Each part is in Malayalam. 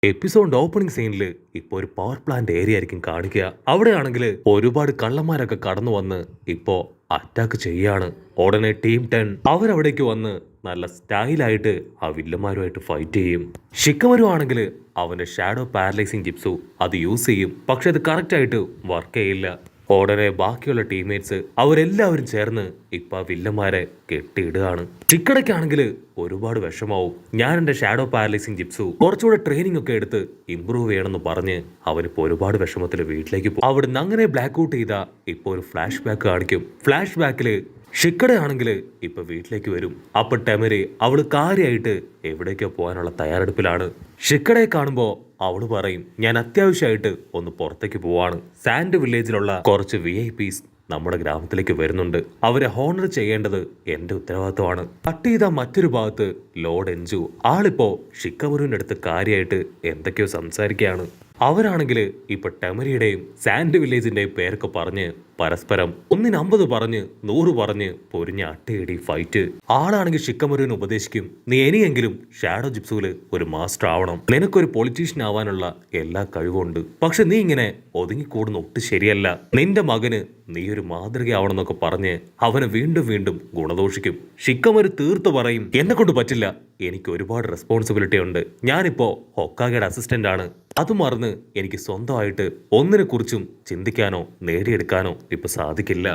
എപ്പിസോഡ് ഓപ്പണിംഗ് സീനിൽ ഇപ്പൊ ഒരു പവർ പ്ലാന്റ് ഏരിയ ആയിരിക്കും കാണിക്കുക. അവിടെയാണെങ്കിൽ ഒരുപാട് കള്ളന്മാരൊക്കെ കടന്നു വന്ന് ഇപ്പോ അറ്റാക്ക് ചെയ്യാണ്. ഉടനെ ടീം 10 അവരവിടേക്ക് വന്ന് നല്ല സ്റ്റൈലായിട്ട് ആ വില്ലന്മാരുമായിട്ട് ഫൈറ്റ് ചെയ്യും. ഷിക്കമരു ആണെങ്കിൽ അവന്റെ ഷാഡോ പാരലൈസിങ് ജിപ്സു അത് യൂസ് ചെയ്യും. പക്ഷെ അത് കറക്റ്റ് ആയിട്ട് വർക്ക് ചെയ്യില്ല. ഉടനെ ബാക്കിയുള്ള ടീംമേറ്റ്സ് അവരെല്ലാവരും ചേർന്ന് ഇപ്പൊ ആ വില്ലന്മാരെ കെട്ടിയിടുകയാണ്. ചിക്കടയ്ക്കാണെങ്കിൽ ഒരുപാട് വിഷമാവും. ഞാൻ എന്റെ ഷാഡോ പാരലൈസിങ് ജിപ്സു കുറച്ചുകൂടെ ട്രെയിനിങ് ഒക്കെ എടുത്ത് ഇമ്പ്രൂവ് ചെയ്യണമെന്ന് പറഞ്ഞ് അവനിപ്പോ ഒരുപാട് വിഷമത്തിൽ വീട്ടിലേക്ക് പോകും. അവിടുന്ന് അങ്ങനെ ബ്ലാക്ക് ഔട്ട് ചെയ്താ ഇപ്പൊ ഒരു ഫ്ലാഷ് ബാക്ക് കാണിക്കും. ഫ്ലാഷ് ബാക്കില് ഷിക്കടയാണെങ്കിൽ ഇപ്പൊ വീട്ടിലേക്ക് വരും. അപ്പൊ ടെമരി അവള് കാര്യമായിട്ട് എവിടേക്കോ പോകാനുള്ള തയ്യാറെടുപ്പിലാണ്. ഷിക്കടയെ കാണുമ്പോ അവള് പറയും, ഞാൻ അത്യാവശ്യമായിട്ട് ഒന്ന് പുറത്തേക്ക് പോവാണ്. സാൻഡ് വില്ലേജിലുള്ള കുറച്ച് VIPs നമ്മുടെ ഗ്രാമത്തിലേക്ക് വരുന്നുണ്ട്. അവരെ ഹോണർ ചെയ്യേണ്ടത് എന്റെ ഉത്തരവാദിത്തമാണ്. കട്ട് ചെയ്ത മറ്റൊരു ഭാഗത്ത് ലോർഡ് എൻജു ആളിപ്പോ ഷിക്കമറുവിന്റെ അടുത്ത് കാര്യമായിട്ട് എന്തൊക്കെയോ സംസാരിക്കുകയാണ്. അവരാണെങ്കിൽ ഇപ്പൊ ടെമരിയുടെയും സാൻഡ് വില്ലേജിന്റെയും പേരൊക്കെ പറഞ്ഞ് പരസ്പരം 150 പറഞ്ഞ് 100 പറഞ്ഞ് പൊരിഞ്ഞ അട്ടയടി ഫൈറ്റ്. ആളാണെങ്കിൽ ഷിക്കമറുവിന് ഉപദേശിക്കും, നീ ഇനിയെങ്കിലും ഷാഡോ ജിപ്സുവില് ഒരു മാസ്റ്റർ ആവണം. നിനക്കൊരു പൊളിറ്റീഷ്യൻ ആവാനുള്ള എല്ലാ കഴിവുണ്ട്. പക്ഷെ നീ ഇങ്ങനെ ഒതുങ്ങിക്കൂടുന്ന ഒട്ടും ശരിയല്ല. നിന്റെ മകന് നീ ഒരു മാതൃകയാവണം എന്നൊക്കെ പറഞ്ഞ് അവനെ വീണ്ടും വീണ്ടും ഗുണദോഷിക്കും. ഷിക്കമരു തീർത്തു പറയും, എന്നെ കൊണ്ട് പറ്റില്ല. എനിക്ക് ഒരുപാട് റെസ്പോൺസിബിലിറ്റി ഉണ്ട്. ഞാനിപ്പോ ഹൊക്കാഗയുടെ അസിസ്റ്റന്റ് ആണ്. അത് മറന്ന് എനിക്ക് സ്വന്തമായിട്ട് ഒന്നിനെ കുറിച്ചും ചിന്തിക്കാനോ നേടിയെടുക്കാനോ ഇപ്പൊ സാധിക്കില്ല.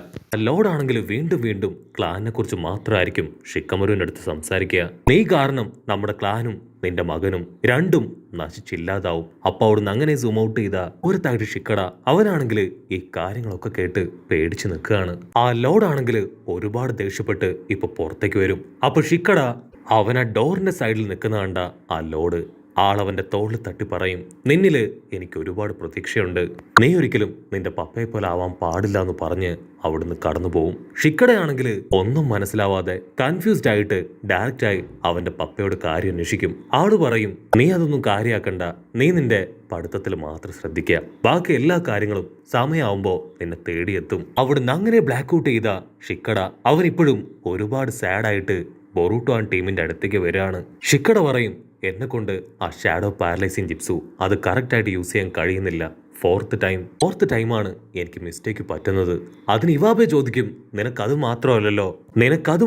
ലോർഡാണെങ്കിൽ വീണ്ടും വീണ്ടും ക്ലാനിനെ കുറിച്ച് മാത്രമായിരിക്കും ഷിക്കമരുവിന്റെ അടുത്ത് സംസാരിക്കുക. നീ കാരണം നമ്മുടെ ക്ലാനും നിന്റെ മകനും രണ്ടും നശിച്ചില്ലാതാവും. അപ്പൊ അവിടുന്ന് അങ്ങനെ സൂം ഔട്ട് ചെയ്ത ഒരു തായിട്ട് ഷിക്കട അവനാണെങ്കിൽ ഈ കാര്യങ്ങളൊക്കെ കേട്ട് പേടിച്ചു നിൽക്കുകയാണ്. ആ ലോർഡാണെങ്കിൽ ഒരുപാട് ദേഷ്യപ്പെട്ട് ഇപ്പൊ പുറത്തേക്ക് വരും. അപ്പൊ ഷിക്കട അവൻ ആ ഡോറിന്റെ സൈഡിൽ നിൽക്കുന്ന കണ്ട ആ ലോർഡ് ആളവന്റെ തോളിൽ തട്ടി പറയും, നിന്നില് എനിക്ക് ഒരുപാട് പ്രതീക്ഷയുണ്ട്. നീ ഒരിക്കലും നിന്റെ പപ്പയെ പോലെ ആവാൻ പാടില്ല എന്ന് പറഞ്ഞ് അവിടുന്ന് കടന്നു പോവും. ഷിക്കടയാണെങ്കിൽ ഒന്നും മനസ്സിലാവാതെ കൺഫ്യൂസ്ഡ് ആയിട്ട് ഡയറക്റ്റായി അവന്റെ പപ്പയോട് കാര്യം അന്വേഷിക്കും. ആള് പറയും, നീ അതൊന്നും കാര്യാക്കണ്ട. നീ നിന്റെ പഠിത്തത്തിൽ മാത്രം ശ്രദ്ധിക്കുക. ബാക്കി എല്ലാ കാര്യങ്ങളും സമയമാവുമ്പോ നിന്നെ തേടിയെത്തും. അവിടുന്ന് അങ്ങനെ ബ്ലാക്ക് ഔട്ട് ചെയ്ത ഷിക്കട അവനിപ്പോഴും ഒരുപാട് സാഡായിട്ട് ബൊറൂട്ടോ ടീമിന്റെ അടുത്തേക്ക് വരികയാണ്. ഷിക്കട പറയും, എന്നെ കൊണ്ട് ആ ഷാഡോ പാരലൈസിങ് ജിപ്സു അത് കറക്റ്റായിട്ട് യൂസ് ചെയ്യാൻ കഴിയുന്നില്ല. ഫോർത്ത് ടൈമാണ് എനിക്ക് മിസ്റ്റേക്ക് പറ്റുന്നത്. അതിന് ഇവാബെ ചോദിക്കും, നിനക്കത്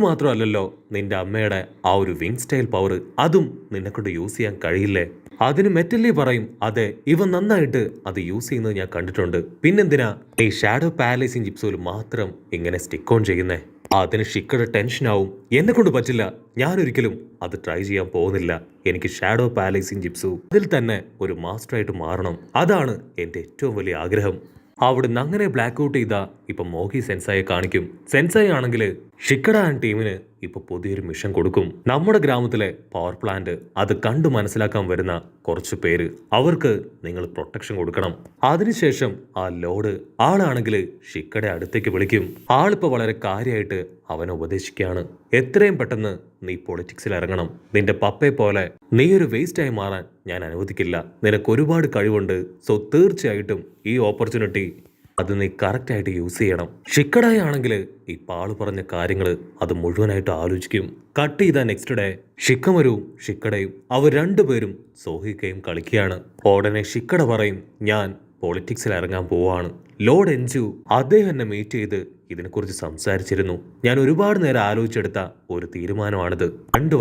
മാത്രമല്ലല്ലോ നിന്റെ അമ്മയുടെ ആ ഒരു വിങ് സ്റ്റൈൽ പവർ അതും നിന്നെ കൊണ്ട് യൂസ് ചെയ്യാൻ കഴിയില്ലേ? അതിന് മെറ്റല്ലി പറയും, അതെ, ഇവ നന്നായിട്ട് അത് യൂസ് ചെയ്യുന്നത് ഞാൻ കണ്ടിട്ടുണ്ട്. പിന്നെന്തിനാ ഈ ഷാഡോ പാരലൈസിങ് ജിപ്സുവിൽ മാത്രം ഇങ്ങനെ സ്റ്റിക്ക് ഓൺ ചെയ്യുന്നേ? അതിന് ഷിക്കട ടെൻഷനാവും. എന്നെ കൊണ്ട് പറ്റില്ല. ഞാനൊരിക്കലും അത് ട്രൈ ചെയ്യാൻ പോകുന്നില്ല. എനിക്ക് ഷാഡോ പാരലൈസിങ് ജിപ്സു അതിൽ തന്നെ ഒരു മാസ്റ്ററായിട്ട് മാറണം. അതാണ് എൻ്റെ ഏറ്റവും വലിയ ആഗ്രഹം. അവിടുന്ന് അങ്ങനെ ബ്ലാക്ക് ഔട്ട് ചെയ്ത ഇപ്പൊ മോഗി സെൻസായെ കാണിക്കും. സെൻസായി ആണെങ്കിൽ ഷിക്കട ടീമിന് ഇപ്പൊ പുതിയൊരു മിഷൻ കൊടുക്കും. നമ്മുടെ ഗ്രാമത്തിലെ പവർ പ്ലാന്റ് അത് കണ്ടു മനസ്സിലാക്കാൻ വരുന്ന കുറച്ചു പേര്, അവർക്ക് നിങ്ങൾ പ്രൊട്ടക്ഷൻ കൊടുക്കണം. അതിനുശേഷം ആ ലോഡ് ആളാണെങ്കിൽ ഷിക്കടെ അടുത്തേക്ക് വിളിക്കും. ആളിപ്പോ വളരെ കാര്യമായിട്ട് അവനെ ഉപദേശിക്കുകയാണ്, എത്രയും പെട്ടെന്ന് നീ പൊളിറ്റിക്സിൽ ഇറങ്ങണം. നിന്റെ പപ്പയെ പോലെ നീ ഒരു വേസ്റ്റായി മാറാൻ ഞാൻ അനുവദിക്കില്ല. നിനക്ക് ഒരുപാട് കഴിവുണ്ട്. സോ തീർച്ചയായിട്ടും ഈ ഓപ്പർച്യൂണിറ്റി അത് നീ കറക്റ്റായിട്ട് യൂസ് ചെയ്യണം. ഷിക്കടായി ആണെങ്കിൽ ഇപ്പൊ ആള് പറഞ്ഞ കാര്യങ്ങള് അത് മുഴുവനായിട്ട് ആലോചിക്കും. കട്ട് ചെയ്ത നെക്സ്റ്റ് ഡേ ഷിക്കമരുവും ഷിക്കടയും അവർ രണ്ടുപേരും സോഹിക്കയും കളിക്കുകയാണ്. ഉടനെ ഷിക്കട പറയും, ഞാൻ പൊളിറ്റിക്സിൽ ഇറങ്ങാൻ പോവാണ്. ലോർഡ് എൻജു അദ്ദേഹം എന്നെ മീറ്റ് ചെയ്ത് ഇതിനെക്കുറിച്ച് സംസാരിച്ചിരുന്നു. ഞാൻ ഒരുപാട് നേരം ആലോചിച്ചെടുത്ത ഒരു തീരുമാനമാണിത്. 2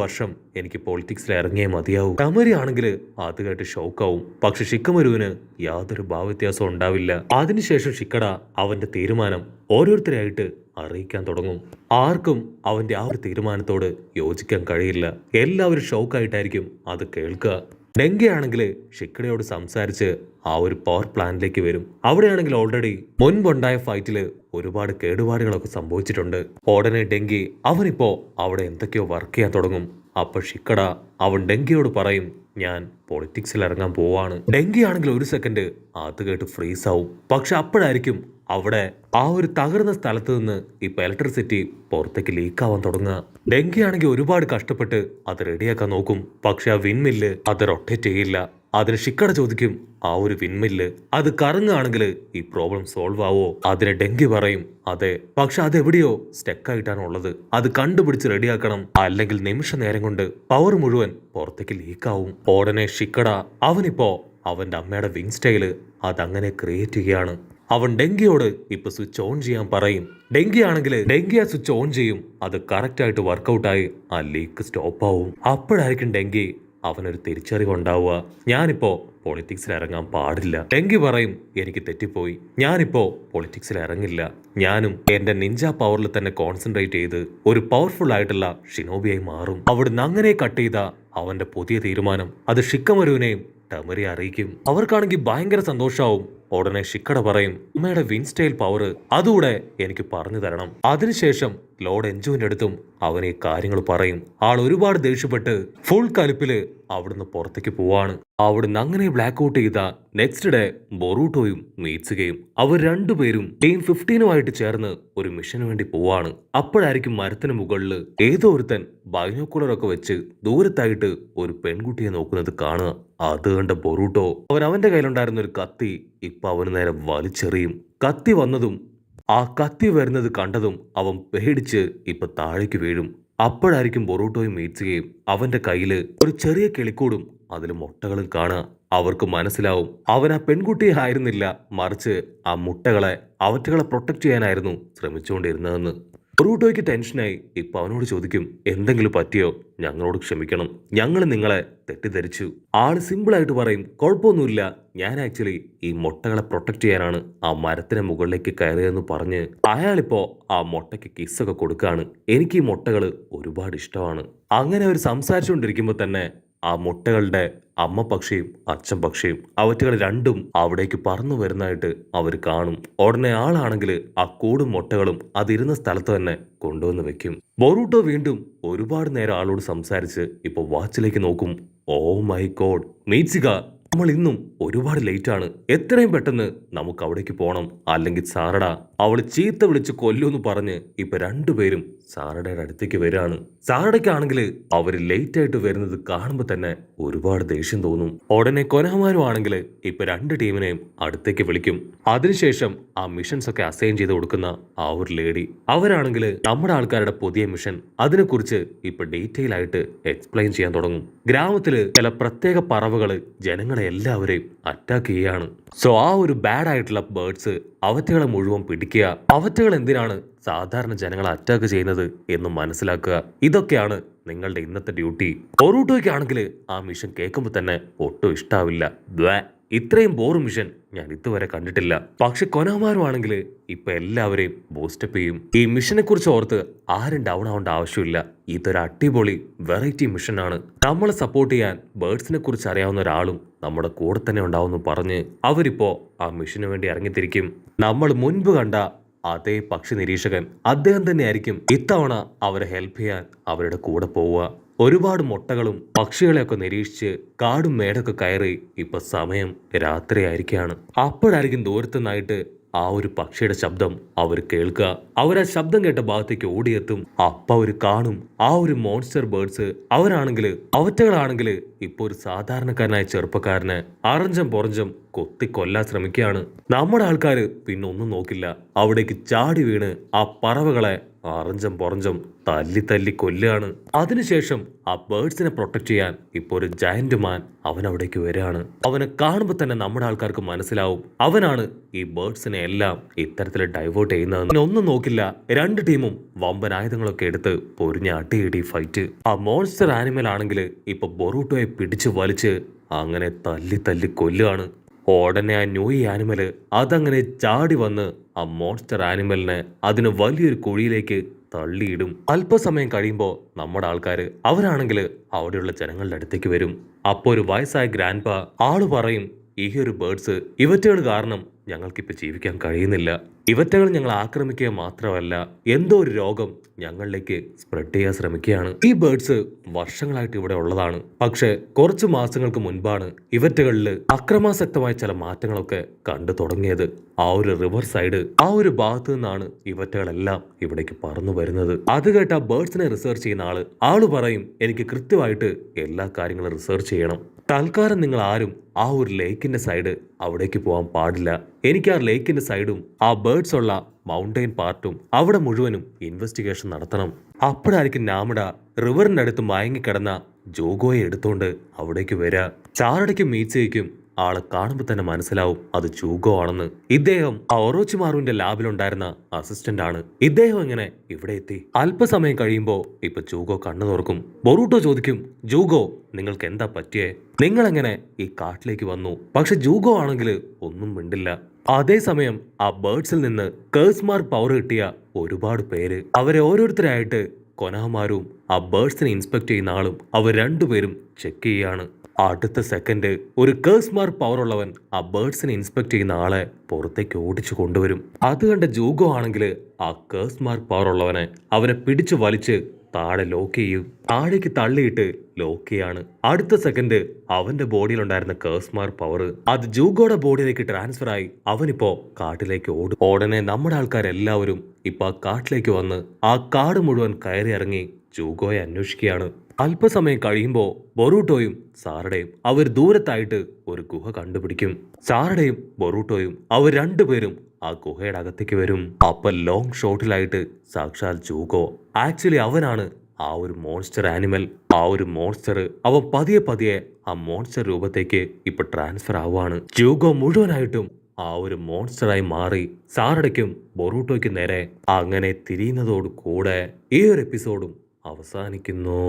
വർഷം എനിക്ക് പൊളിറ്റിക്സിൽ ഇറങ്ങിയേ മതിയാവും. ടമരി ആണെങ്കിൽ അത് കേട്ട് ഷോക്കാവും. പക്ഷെ ഷിക്കമരുവിന് യാതൊരു ഭാവവ്യത്യാസവും ഉണ്ടാവില്ല. അതിനുശേഷം ഷിക്കട അവന്റെ തീരുമാനം ഓരോരുത്തരായിട്ട് അറിയിക്കാൻ തുടങ്ങും. ആർക്കും അവന്റെ ആ ഒരു തീരുമാനത്തോട് യോജിക്കാൻ കഴിയില്ല. എല്ലാവരും ഷോക്കായിട്ടായിരിക്കും അത് കേൾക്കുക. ഡെങ്കി ആണെങ്കിൽ ഷിക്കടയോട് സംസാരിച്ച് ആ ഒരു പവർ പ്ലാന്റിലേക്ക് വരും. അവിടെയാണെങ്കിൽ ഓൾറെഡി മുൻപുണ്ടായ ഫൈറ്റില് ഒരുപാട് കേടുപാടുകളൊക്കെ സംഭവിച്ചിട്ടുണ്ട്. ഉടനെ ഡെങ്കി അവനിപ്പോ അവിടെ എന്തൊക്കെയോ വർക്ക് ചെയ്യാൻ തുടങ്ങും. അപ്പൊ ഷിക്കട അവൻ ഡെങ്കിയോട് പറയും, ഞാൻ പൊളിറ്റിക്സിൽ ഇറങ്ങാൻ പോവാണ്. ഡെങ്കി ആണെങ്കിൽ ഒരു സെക്കൻഡ് അത് കേട്ട് ഫ്രീസ് ആവും. പക്ഷെ അപ്പോഴായിരിക്കും അവിടെ ആ ഒരു തകർന്ന സ്ഥലത്ത് നിന്ന് ഇപ്പൊ ഇലക്ട്രിസിറ്റി പുറത്തേക്ക് ലീക്കാവാൻ തുടങ്ങുക. ഡെങ്കി ആണെങ്കിൽ ഒരുപാട് കഷ്ടപ്പെട്ട് അത് റെഡിയാക്കാൻ നോക്കും. പക്ഷെ ആ വിൻമില്ല് അത് റൊട്ടേറ്റ് ചെയ്യില്ല. അതിന് ഷിക്കട ചോദിക്കും, ആ ഒരു വിൻമില്ല് അത് കറങ്ങുകയാണെങ്കിൽ ഈ പ്രോബ്ലം സോൾവ് ആവോ? അതിന് ഡെങ്കി പറയും, അതെ, പക്ഷെ അതെവിടെയോ സ്റ്റക്കായിട്ടാണ് ഉള്ളത്. അത് കണ്ടുപിടിച്ച് റെഡിയാക്കണം, അല്ലെങ്കിൽ നിമിഷ നേരം കൊണ്ട് പവർ മുഴുവൻ പുറത്തേക്ക് ലീക്കാവും. ഉടനെ ഷിക്കട അവനിപ്പോ അവന്റെ അമ്മയുടെ വിങ് സ്റ്റൈല് അതങ്ങനെ ക്രിയേറ്റ് ചെയ്യുകയാണ്. അവൻ ഡെങ്കിയോട് ഇപ്പൊ സ്വിച്ച് ഓൺ ചെയ്യാൻ പറയും. ഡെങ്കി ആണെങ്കിൽ ഡെങ്കി ആ സ്വിച്ച് ഓൺ ചെയ്യും. അത് കറക്റ്റ് ആയിട്ട് വർക്കൗട്ടായി ആ ലീക്ക് സ്റ്റോപ്പ് ആവും. അപ്പോഴായിരിക്കും ഡെങ്കി അവനൊരു തിരിച്ചറിവ് ഉണ്ടാവുക, ഞാനിപ്പോ പൊളിറ്റിക്സിൽ ഇറങ്ങാൻ പാടില്ല. ഡെങ്കി പറയും, എനിക്ക് തെറ്റിപ്പോയി, ഞാനിപ്പോ പൊളിറ്റിക്സിൽ ഇറങ്ങില്ല. ഞാനും എന്റെ നിഞ്ച പവറിൽ തന്നെ കോൺസെൻട്രേറ്റ് ചെയ്ത് ഒരു പവർഫുൾ ആയിട്ടുള്ള ഷിനോബിയായി മാറും. അവിടുന്ന് അങ്ങനെ കട്ട് ചെയ്ത അവന്റെ പുതിയ തീരുമാനം അത് ഷിക്കമരുവിനെയും ടമറിയെ അറിയിക്കും. അവർക്കാണെങ്കിൽ ഭയങ്കര സന്തോഷാവും. ഉടനെ ഷിക്കട പറയും, അമ്മയുടെ വിൻ സ്റ്റൈൽ പവർ അതുകൂടെ എനിക്ക് പറഞ്ഞു തരണം. അതിനുശേഷം ലോർഡ് എൻജുവിന്റെ അടുത്തും അവൻ ഈ കാര്യങ്ങൾ പറയും. ആൾ ഒരുപാട് ദേഷ്യപ്പെട്ട് ഫുൾ കലിപ്പില് അവിടുന്ന് പുറത്തേക്ക് പോവാണ്. അവിടുന്ന് അങ്ങനെ ബ്ലാക്ക് ഔട്ട് ചെയ്ത നെക്സ്റ്റ് ഡേ ബൊറൂട്ടോയും മീറ്റ്സുകയും അവർ രണ്ടുപേരും ടീം 15 ചേർന്ന് ഒരു മിഷന് വേണ്ടി പോവാണ്. അപ്പോഴായിരിക്കും മരത്തിന് മുകളിൽ ഏതോ ഒരുത്തൻ ബൈനോക്കുലറൊക്കെ വെച്ച് ദൂരത്തായിട്ട് ഒരു പെൺകുട്ടിയെ നോക്കുന്നത് കാണുക. അത് കണ്ട ബൊറൂട്ടോ അവന്റെ കയ്യിലുണ്ടായിരുന്ന ഒരു കത്തി ഇപ്പൊ അവന് നേരെ വലിച്ചെറിയും. കത്തി വന്നതും ആ കത്തി വരുന്നത് കണ്ടതും അവൻ പേടിച്ച് ഇപ്പൊ താഴേക്ക് വീഴും. അപ്പോഴായിരിക്കും ബൊറൂട്ടോയും മീറ്റ്സുകയും അവന്റെ കയ്യില് ഒരു ചെറിയ കിളിക്കൂടും അതിൽ മുട്ടകളും കാണുക. അവർക്ക് മനസ്സിലാവും അവൻ ആ പെൺകുട്ടിയെ ആയിരുന്നില്ല, മറിച്ച് ആ മുട്ടകളെ അവറ്റകളെ പ്രൊട്ടക്ട് ചെയ്യാനായിരുന്നു ശ്രമിച്ചുകൊണ്ടിരുന്നതെന്ന്. ബൊറൂട്ടോയ്ക്ക് ടെൻഷനായി. ഇപ്പൊ അവനോട് ചോദിക്കും, എന്തെങ്കിലും പറ്റിയോ? ഞങ്ങളോട് ക്ഷമിക്കണം, ഞങ്ങൾ നിങ്ങളെ തെറ്റിദ്ധരിച്ചു. ആള് സിമ്പിളായിട്ട് പറയും, കുഴപ്പമൊന്നുമില്ല, ഞാൻ ആക്ച്വലി ഈ മുട്ടകളെ പ്രൊട്ടക്ട് ചെയ്യാനാണ് ആ മരത്തിന് മുകളിലേക്ക് കയറിയതെന്ന് പറഞ്ഞ് അയാളിപ്പോ ആ മുട്ടയ്ക്ക് കിസ്സൊക്കെ കൊടുക്കാണ്. എനിക്ക് ഈ മുട്ടകൾ ഒരുപാട് ഇഷ്ടമാണ്. അങ്ങനെ അവർ സംസാരിച്ചുകൊണ്ടിരിക്കുമ്പോൾ തന്നെ ആ മുട്ടകളുടെ അമ്മ പക്ഷിയും അച്ഛൻ പക്ഷിയും അവറ്റകൾ രണ്ടും അവിടേക്ക് പറന്നു വരുന്നതായിട്ട് അവർ കാണും. ഉടനെ ആളാണെങ്കിൽ ആ കൂടും മുട്ടകളും അതിരുന്ന സ്ഥലത്ത് തന്നെ കൊണ്ടുവന്ന് വെക്കും. ബൊറൂട്ടോ വീണ്ടും ഒരുപാട് നേരം ആളോട് സംസാരിച്ച് ഇപ്പൊ വാച്ചിലേക്ക് നോക്കും. ഓ മൈ ഗോഡ് മീറ്റ്സുക, നമ്മൾ ഇന്നും ഒരുപാട് ലേറ്റ് ആണ്, എത്രയും പെട്ടെന്ന് നമുക്ക് അവിടേക്ക് പോകണം, അല്ലെങ്കിൽ സാറട അവള് ചീത്ത വിളിച്ച് കൊല്ലുമെന്ന് പറഞ്ഞ് ഇപ്പൊ രണ്ടുപേരും സാറടയുടെ അടുത്തേക്ക് വരികയാണ്. സാറടയ്ക്കാണെങ്കിൽ അവര് ലേറ്റ് ആയിട്ട് വരുന്നത് കാണുമ്പോൾ തന്നെ ഒരുപാട് ദേഷ്യം തോന്നും. ഉടനെ കൊനഹമാരും ആണെങ്കിൽ ഇപ്പൊ രണ്ട് ടീമിനെയും അടുത്തേക്ക് വിളിക്കും. അതിനുശേഷം ആ മിഷൻസ് ഒക്കെ അസൈൻ ചെയ്ത് കൊടുക്കുന്ന ആ ഒരു ലേഡി അവരാണെങ്കിൽ നമ്മുടെ ആൾക്കാരുടെ പുതിയ മിഷൻ അതിനെക്കുറിച്ച് ഇപ്പൊ ഡീറ്റെയിൽ ആയിട്ട് എക്സ്പ്ലെയിൻ ചെയ്യാൻ തുടങ്ങും. ഗ്രാമത്തില് ചില പ്രത്യേക പറവകള് ജനങ്ങളെ എല്ലാവരെയും അറ്റാക്ക് ചെയ്യാണ്. സോ ആ ഒരു ബാഡ് ആയിട്ടുള്ള ബേർഡ്സ് അവറ്റകളെ മുഴുവൻ പിടിക്കുക, അവറ്റകൾ എന്തിനാണ് സാധാരണ ജനങ്ങളെ അറ്റാക്ക് ചെയ്യുന്നത് എന്ന് മനസ്സിലാക്കുക. ഇതൊക്കെയാണ് നിങ്ങളുടെ ഇന്നത്തെ ഡ്യൂട്ടി. ബൊറൂട്ടോയ്ക്കാണെങ്കിൽ ആ മിഷൻ കേൾക്കുമ്പോൾ തന്നെ ഒട്ടും ഇഷ്ടാവില്ല. ഇത്രയും ബോറ് മിഷൻ ഞാൻ ഇതുവരെ കണ്ടിട്ടില്ല. പക്ഷെ കൊനോമാരുവാണെങ്കിൽ ഇപ്പൊ എല്ലാവരെയും ബൂസ്റ്റപ്പ് ചെയ്യും. ഈ മിഷനെ കുറിച്ച് ഓർത്ത് ആരും ഡൗൺ ആവേണ്ട ആവശ്യമില്ല. ഇതൊരു അടിപൊളി വെറൈറ്റി മിഷനാണ്. നമ്മളെ സപ്പോർട്ട് ചെയ്യാൻ ബേർഡ്സിനെ കുറിച്ച് അറിയാവുന്ന ഒരാളും നമ്മുടെ കൂടെ തന്നെ ഉണ്ടാവുമെന്ന് പറഞ്ഞ് അവരിപ്പോ ആ മിഷന് വേണ്ടി ഇറങ്ങിത്തിരിക്കും. നമ്മൾ മുൻപ് കണ്ട അതേ പക്ഷി നിരീക്ഷകൻ അദ്ദേഹം തന്നെയായിരിക്കും ഇത്തവണ അവരെ ഹെൽപ്പ് ചെയ്യാൻ അവരുടെ കൂടെ പോവുക. ഒരുപാട് മുട്ടകളും പക്ഷികളെയൊക്കെ നിരീക്ഷിച്ച് കാടും മേടൊക്കെ കയറി ഇപ്പൊ സമയം രാത്രിയായിരിക്കാണ്. അപ്പോഴായിരിക്കും ദൂരത്തുനിന്നായിട്ട് ആ ഒരു പക്ഷിയുടെ ശബ്ദം അവർ കേൾക്കുക. അവരാ ശബ്ദം കേട്ട ഭാഗത്തേക്ക് ഓടിയെത്തും. അപ്പൊ അവർ കാണും ആ ഒരു മോൺസ്റ്റർ ബേർഡ്സ് അവരാണെങ്കിൽ അവറ്റകളാണെങ്കിൽ ഇപ്പൊ ഒരു സാധാരണക്കാരനായ ചെറുപ്പക്കാരനെ അറഞ്ചം പൊറഞ്ചം കൊത്തി കൊല്ലാൻ ശ്രമിക്കുകയാണ്. നമ്മുടെ ആൾക്കാര് പിന്നെ ഒന്നും നോക്കില്ല, അവിടേക്ക് ചാടി വീണ് ആ പറവകളെ അറഞ്ചം പൊറഞ്ചം തല്ലി തല്ലി കൊല്ലുകയാണ്. അതിനുശേഷം ആ ബേർഡ്സിനെ പ്രൊട്ടക്ട് ചെയ്യാൻ ഇപ്പൊ ഒരു ജയന്റ് മാൻ അവൻ അവിടേക്ക് വരികയാണ്. അവനെ കാണുമ്പോൾ തന്നെ നമ്മുടെ ആൾക്കാർക്ക് മനസ്സിലാവും അവനാണ് ഈ ബേർഡ്സിനെ എല്ലാം ഇത്തരത്തിൽ ഡൈവേർട്ട് ചെയ്യുന്നത്. ഒന്നും നോക്കില്ല, രണ്ട് ടീമും വമ്പൻ ആയുധങ്ങളൊക്കെ എടുത്ത് പൊരിഞ്ഞ അടിയിടി ഫൈറ്റ്. ആ മോൺസ്റ്റർ ആനിമൽ ആണെങ്കിൽ ഇപ്പൊ ബൊറൂട്ടോയെ പിടിച്ചു വലിച്ച് അങ്ങനെ തല്ലി തല്ലി കൊല്ലുകയാണ്. ഉടനെ ആ ന്യൂ ആനിമല് അതങ്ങനെ ചാടി വന്ന് ആ മോൺസ്റ്റർ ആനിമലിനെ അതിന് വലിയൊരു കുഴിയിലേക്ക് തള്ളിയിടും. അല്പസമയം കഴിയുമ്പോൾ നമ്മുടെ ആൾക്കാര് അവരാണെങ്കിൽ അവിടെയുള്ള ജനങ്ങളുടെ അടുത്തേക്ക് വരും. അപ്പോൾ ഒരു വയസ്സായ ഗ്രാൻഡ് പാ ആള് പറയും, ഈ ഒരു ബേർഡ്സ് ഇവറ്റകൾ കാരണം ഞങ്ങൾക്കിപ്പോൾ ജീവിക്കാൻ കഴിയുന്നില്ല. ഇവറ്റകൾ ഞങ്ങൾ ആക്രമിക്കുക മാത്രമല്ല എന്തോ ഒരു രോഗം ഞങ്ങളിലേക്ക് സ്പ്രെഡ് ചെയ്യാൻ ശ്രമിക്കുകയാണ്. ഈ ബേർഡ്സ് വർഷങ്ങളായിട്ട് ഇവിടെ ഉള്ളതാണ്, പക്ഷെ കുറച്ച് മാസങ്ങൾക്ക് മുൻപാണ് ഇവറ്റകളിൽ അക്രമാസക്തമായ ചില മാറ്റങ്ങളൊക്കെ കണ്ടു തുടങ്ങിയത്. ആ ഒരു റിവർ സൈഡ് ആ ഒരു ഭാഗത്ത് നിന്നാണ് ഇവറ്റകളെല്ലാം ഇവിടേക്ക് പറന്നു വരുന്നത്. അത് കേട്ട ബേർഡ്സിനെ റിസർച്ച് ചെയ്യുന്ന ആള് പറയും, എനിക്ക് കൃത്യമായിട്ട് എല്ലാ കാര്യങ്ങളും റിസർച്ച് ചെയ്യണം. തൽക്കാലം നിങ്ങൾ ആരും ആ ഒരു ലേക്കിന്റെ സൈഡ് അവിടേക്ക് പോകാൻ പാടില്ല. എനിക്ക് ആ ലേക്കിന്റെ സൈഡും ആ ബേർഡ്സ് ഉള്ള മൗണ്ടെയിൻ പാർട്ടും അവിടെ മുഴുവനും ഇൻവെസ്റ്റിഗേഷൻ നടത്തണം. അപ്പോഴായിരിക്കും നാമിഡ റിവറിന്റെ അടുത്ത് മയങ്ങിക്കിടന്ന ജോഗോയെ എടുത്തോണ്ട് അവിടേക്ക് വരിക. ചാറടയ്ക്കും മീച്ചയ്ക്കും ആളെ കാണുമ്പോൾ തന്നെ മനസ്സിലാവും അത് ജൂഗോ ആണെന്ന്. ഇദ്ദേഹം ഒറോച്ചിമാറുവിന്റെ ലാബിലുണ്ടായിരുന്ന അസിസ്റ്റന്റ് ആണ്. ഇദ്ദേഹം എങ്ങനെ ഇവിടെ എത്തി? അല്പസമയം കഴിയുമ്പോ ഇപ്പൊ ജൂഗോ കണ്ണു തുറക്കും. ബൊറൂട്ടോ ചോദിക്കും, ജൂഗോ നിങ്ങൾക്ക് എന്താ പറ്റിയേ? നിങ്ങൾ എങ്ങനെ ഈ കാട്ടിലേക്ക് വന്നു? പക്ഷെ ജൂഗോ ആണെങ്കിൽ ഒന്നും മിണ്ടില്ല. അതേസമയം ആ ബേർഡ്സിൽ നിന്ന് കേഴ്സ് മാർക്ക് പവർ കിട്ടിയ ഒരുപാട് പേര് അവരെ ഓരോരുത്തരായിട്ട് കൊനാമാരും ആ ബേർഡ്സിനെ ഇൻസ്പെക്ട് ചെയ്യുന്ന ആളും അവർ രണ്ടുപേരും ചെക്ക് ചെയ്യാണ്. അടുത്ത സെക്കൻഡ് ഒരു കേഴ്സ് മാർക്ക് പവർ ഉള്ളവൻ ആ ബേർഡ്സിനെ ഇൻസ്പെക്ട് ചെയ്യുന്ന ആളെ പുറത്തേക്ക് ഓടിച്ചു കൊണ്ടുവരും. അത് കണ്ട ജൂഗോ ആണെങ്കിൽ ആ കേഴ്സ് മാർക്ക് പവർ ഉള്ളവനെ അവനെ പിടിച്ചു വലിച്ച് താഴെ ലോക്ക് ചെയ്യും. താഴേക്ക് തള്ളിയിട്ട് ലോക്ക് ചെയ്യാണ്. അടുത്ത സെക്കൻഡ് അവന്റെ ബോഡിയിലുണ്ടായിരുന്ന കേഴ്സ് മാർക്ക് പവർ അത് ജൂഗോയുടെ ബോഡിയിലേക്ക് ട്രാൻസ്ഫർ ആയി അവനിപ്പോ കാട്ടിലേക്ക് ഓടും. ഉടനെ നമ്മുടെ ആൾക്കാരെല്ലാവരും ഇപ്പൊ ആ കാട്ടിലേക്ക് വന്ന് ആ കാട് മുഴുവൻ കയറി ഇറങ്ങി ജൂഗോയെ അന്വേഷിക്കുകയാണ്. അല്പസമയം കഴിയുമ്പോൾ ബൊറൂട്ടോയും സാറടയും അവർ ദൂരത്തായിട്ട് ഒരു ഗുഹ കണ്ടുപിടിക്കും. സാറടയും ബൊറൂട്ടോയും അവർ രണ്ടുപേരും ആ ഗുഹയുടെ അകത്തേക്ക് വരും. അപ്പൊ ലോങ് ഷോട്ടിലായിട്ട് സാക്ഷാൽ ജൂഗോ ആക്ച്വലി അവനാണ് ആ ഒരു മോൺസ്റ്റർ ആനിമൽ. ആ ഒരു മോൺസ്റ്റർ അവൻ പതിയെ പതിയെ ആ മോൺസ്റ്റർ രൂപത്തേക്ക് ഇപ്പൊ ട്രാൻസ്ഫർ ആവുകയാണ്. ജൂഗോ മുഴുവനായിട്ടും ആ ഒരു മോൺസ്റ്ററായി മാറി സാറടയ്ക്കും ബൊറൂട്ടോയ്ക്കും നേരെ അങ്ങനെ തിരിയുന്നതോടു കൂടെ ഈ ഒരു എപ്പിസോഡും അവസാനിക്കുന്നു.